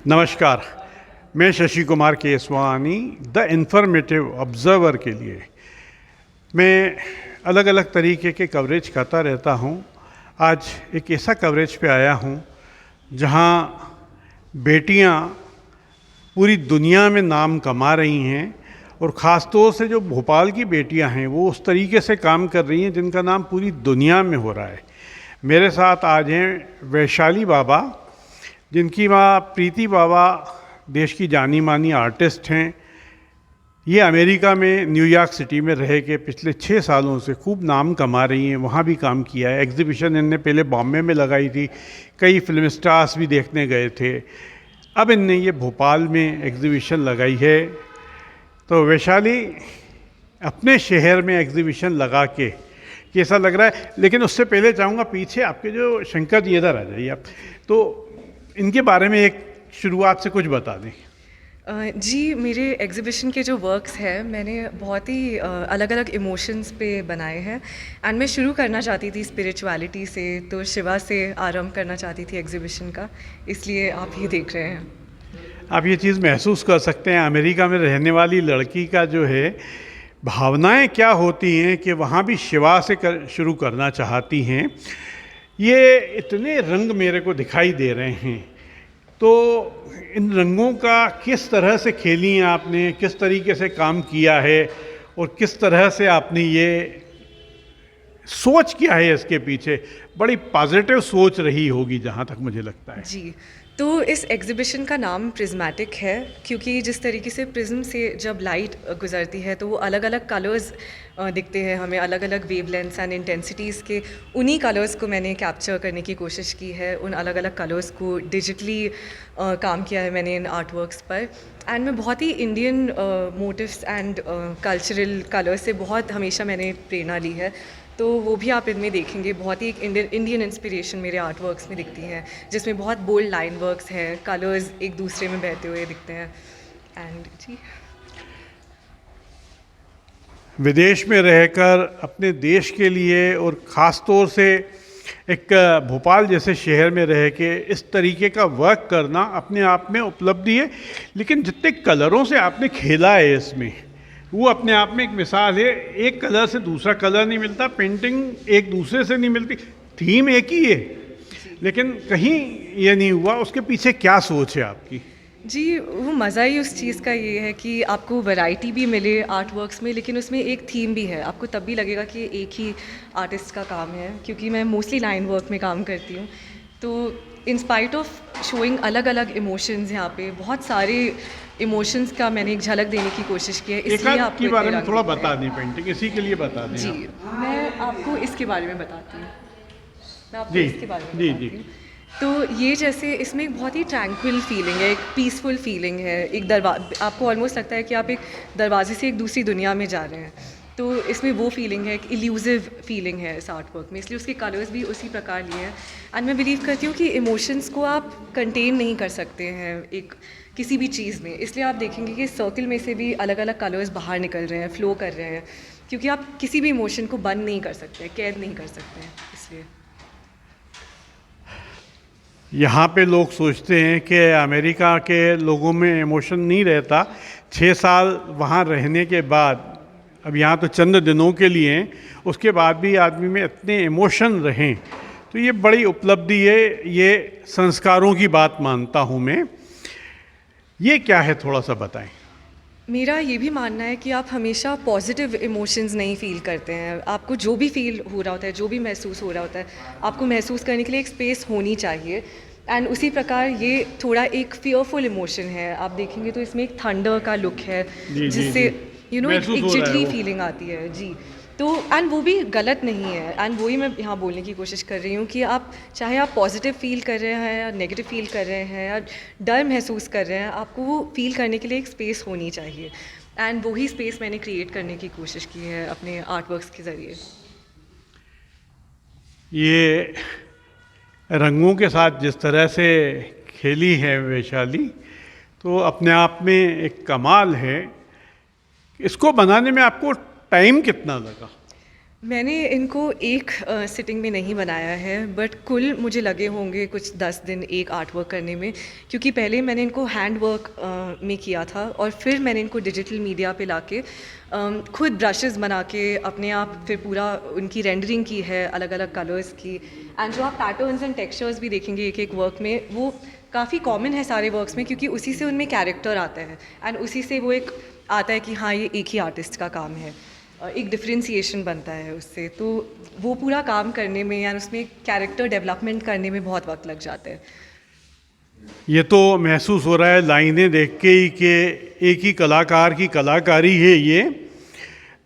नमस्कार। मैं Shashi Kumar Keswani the informative observer के लिए मैं अलग अलग तरीके के कवरेज करता रहता हूँ। आज एक ऐसा कवरेज पे आया हूँ जहाँ बेटियाँ पूरी दुनिया में नाम कमा रही हैं और ख़ास तौर से जो भोपाल की बेटियाँ हैं वो उस तरीके से काम कर रही हैं जिनका नाम पूरी दुनिया में हो रहा है। मेरे साथ आज हैं वैशाली बाबा, जिनकी माँ प्रीति बाबा देश की जानी मानी आर्टिस्ट हैं। ये अमेरिका में न्यूयॉर्क सिटी में रह के पिछले 6 सालों से खूब नाम कमा रही हैं, वहाँ भी काम किया है। एग्जीबिशन इनने पहले बॉम्बे में लगाई थी, कई फिल्म स्टार्स भी देखने गए थे। अब इनने ये भोपाल में एग्जीबिशन लगाई है। तो वैशाली, अपने शहर में एग्जीबिशन लगा के कैसा लग रहा है? लेकिन उससे पहले चाहूँगा पीछे आपके जो शंकर जी, इधर आ जाइए आप, तो इनके बारे में एक शुरुआत से कुछ बता दें। जी, मेरे एग्ज़िबिशन के जो वर्क्स हैं मैंने बहुत ही अलग अलग इमोशंस पे बनाए हैं। एंड मैं शुरू करना चाहती थी स्पिरिचुअलिटी से, तो शिवा से आरंभ करना चाहती थी एग्ज़िबिशन का, इसलिए आप ये देख रहे हैं। आप ये चीज़ महसूस कर सकते हैं अमेरिका में रहने वाली लड़की का जो है भावनाएं क्या होती हैं कि वहाँ भी शिवा से शुरू करना चाहती हैं। ये इतने रंग मेरे को दिखाई दे रहे हैं, तो इन रंगों का किस तरह से खेली हैं आपने, किस तरीके से काम किया है और किस तरह से आपने ये सोच क्या है इसके पीछे? बड़ी पॉजिटिव सोच रही होगी जहाँ तक मुझे लगता है। जी, तो इस एग्ज़िबिशन का नाम प्रिज़्मेटिक है क्योंकि जिस तरीके से प्रिज़्म से जब लाइट गुज़रती है तो वो अलग अलग कलर्स दिखते हैं हमें, अलग अलग वेवलेंथ्स एंड इंटेंसिटीज़ के। उन्हीं कलर्स को मैंने कैप्चर करने की कोशिश की है, उन अलग अलग कलर्स को डिजिटली काम किया है मैंने इन आर्ट वर्क्स पर। एंड मैं बहुत ही Indian motifs and cultural colours से बहुत हमेशा मैंने प्रेरणा ली है, तो वो भी आप इनमें देखेंगे। बहुत ही एक इंडियन इंस्पिरेशन मेरे आर्ट वर्क्स में दिखती हैं, जिसमें बहुत बोल्ड लाइन वर्क्स हैं, कलर्स एक दूसरे में बहते हुए दिखते हैं। एंड जी, विदेश में रहकर अपने देश के लिए और ख़ास तौर से एक भोपाल जैसे शहर में रह के इस तरीके का वर्क करना अपने आप में उपलब्धि है। लेकिन जितने कलरों से आपने खेला है इसमें, वो अपने आप में एक मिसाल है। एक कलर से दूसरा कलर नहीं मिलता, पेंटिंग एक दूसरे से नहीं मिलती, थीम एक ही है, लेकिन कहीं ये नहीं हुआ। उसके पीछे क्या सोच है आपकी? जी, वो मज़ा ही उस चीज़ का ये है कि आपको वैरायटी भी मिले आर्ट वर्क्स में, लेकिन उसमें एक थीम भी है। आपको तब भी लगेगा कि एक ही आर्टिस्ट का काम है, क्योंकि मैं मोस्टली लाइन वर्क में काम करती हूँ। तो इन स्पाइट ऑफ शोइंग अलग अलग इमोशंस, यहाँ पे बहुत सारे इमोशंस का मैंने एक झलक देने की कोशिश की है, इसलिए आपके बारे में थोड़ा बता दें, पेंटिंग इसी के लिए बता दें। जी, मैं आपको इसके बारे में बताती हूँ। मैं आपको जी इसके बारे में जी बताती जी। हूँ। तो ये जैसे इसमें एक बहुत ही ट्रैंक्विल फीलिंग है, एक पीसफुल फीलिंग है। एक आपको ऑलमोस्ट लगता है कि आप एक दरवाजे से एक दूसरी दुनिया में जा रहे हैं। तो इसमें वो फीलिंग है, एक इल्यूसिव फीलिंग है इस आर्ट वर्क में, इसलिए उसके कलर्स भी उसी प्रकार लिए हैं। एंड मैं बिलीव करती हूँ कि इमोशंस को आप कंटेन नहीं कर सकते हैं एक किसी भी चीज़ में, इसलिए आप देखेंगे कि सर्कल में से भी अलग अलग कलर्स बाहर निकल रहे हैं, फ्लो कर रहे हैं, क्योंकि आप किसी भी इमोशन को बंद नहीं कर सकते, कैद नहीं कर सकते हैं, इसलिए। यहाँ पे लोग सोचते हैं कि अमेरिका के लोगों में इमोशन नहीं रहता। 6 साल वहाँ रहने के बाद, अब यहाँ तो चंद दिनों के लिए हैं, उसके बाद भी आदमी में इतने इमोशन रहें, तो ये बड़ी उपलब्धि है। ये संस्कारों की बात मानता हूँ मैं। ये क्या है, थोड़ा सा बताएं। मेरा ये भी मानना है कि आप हमेशा पॉजिटिव इमोशंस नहीं फ़ील करते हैं। आपको जो भी फ़ील हो रहा होता है, जो भी महसूस हो रहा होता है, आपको महसूस करने के लिए एक स्पेस होनी चाहिए। एंड उसी प्रकार ये थोड़ा एक फ़ियरफुल इमोशन है। आप देखेंगे तो इसमें एक थंडर का लुक है, जिससे एक जिटली फीलिंग आती है। जी, तो एंड वो भी गलत नहीं है। एंड वही मैं यहाँ बोलने की कोशिश कर रही हूँ कि आप चाहे आप पॉजिटिव फील कर रहे हैं या नेगेटिव फील कर रहे हैं या डर महसूस कर रहे हैं, आपको वो फील करने के लिए एक स्पेस होनी चाहिए। एंड वही स्पेस मैंने क्रिएट करने की कोशिश की है अपने आर्ट वर्क्स के ज़रिए। ये रंगों के साथ जिस तरह से खेली है वैशाली, तो अपने आप में एक कमाल है। इसको बनाने में आपको टाइम कितना लगा? मैंने इनको एक सिटिंग में नहीं बनाया है, बट कुल मुझे लगे होंगे कुछ 10 दिन एक आर्ट वर्क करने में, क्योंकि पहले मैंने इनको हैंड वर्क में किया था और फिर मैंने इनको डिजिटल मीडिया पे लाके खुद ब्रशेस बना के अपने आप फिर पूरा उनकी रेंडरिंग की है अलग अलग कलर्स की। एंड जो आप पैटर्न्स एंड टेक्सचर्स भी देखेंगे एक एक वर्क में, वो काफ़ी कॉमन है सारे वर्क्स में, क्योंकि उसी से उनमें कैरेक्टर आता है एंड उसी से वो एक आता है कि हाँ ये एक ही आर्टिस्ट का काम है, एक डिफ्रेंसिएशन बनता है उससे। तो वो पूरा काम करने में या उसमें कैरेक्टर डेवलपमेंट करने में बहुत वक्त लग जाता है। ये तो महसूस हो रहा है लाइनें देख के ही कि एक ही कलाकार की कलाकारी है ये।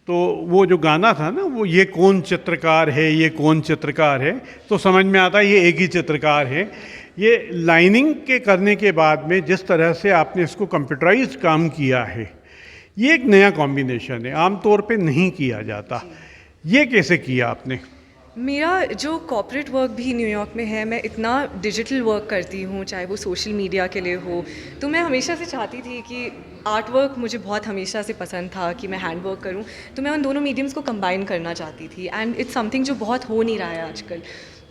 तो वो जो गाना था ना, वो ये कौन चित्रकार है, ये कौन चित्रकार है, तो समझ में आता है ये एक ही चित्रकार है। ये लाइनिंग के करने के बाद में जिस तरह से आपने इसको कंप्यूटराइज्ड काम किया है, ये एक नया कॉम्बिनेशन है, आमतौर पे नहीं किया जाता। ये कैसे किया आपने? मेरा जो कॉर्पोरेट वर्क भी न्यूयॉर्क में है, मैं इतना डिजिटल वर्क करती हूँ, चाहे वो सोशल मीडिया के लिए हो, तो मैं हमेशा से चाहती थी कि आर्ट वर्क मुझे बहुत हमेशा से पसंद था कि मैं हैंड वर्क करूँ, तो मैं उन दोनों मीडियम्स को कंबाइन करना चाहती थी। एंड इट्स समथिंग जो बहुत हो नहीं रहा है आजकल,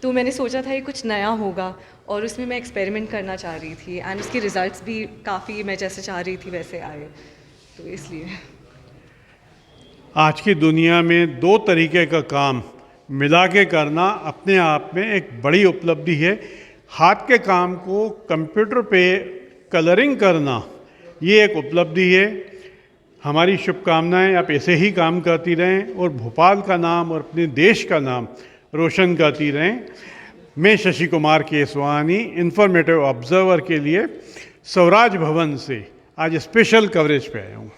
तो मैंने सोचा था ये कुछ नया होगा और उसमें मैं एक्सपेरिमेंट करना चाह रही थी एंड उसके रिजल्ट्स भी काफ़ी मैं जैसे चाह रही थी वैसे आए, तो इसलिए। आज की दुनिया में दो तरीके का काम मिला के करना अपने आप में एक बड़ी उपलब्धि है। हाथ के काम को कंप्यूटर पे कलरिंग करना, ये एक उपलब्धि है। हमारी शुभकामनाएं, आप ऐसे ही काम करती रहें और भोपाल का नाम और अपने देश का नाम रोशन करती रहें। मैं शशि कुमार केसवानी, इन्फॉर्मेटिव ऑब्जर्वर के लिए स्वराज भवन से आज स्पेशल कवरेज पे आया हूँ।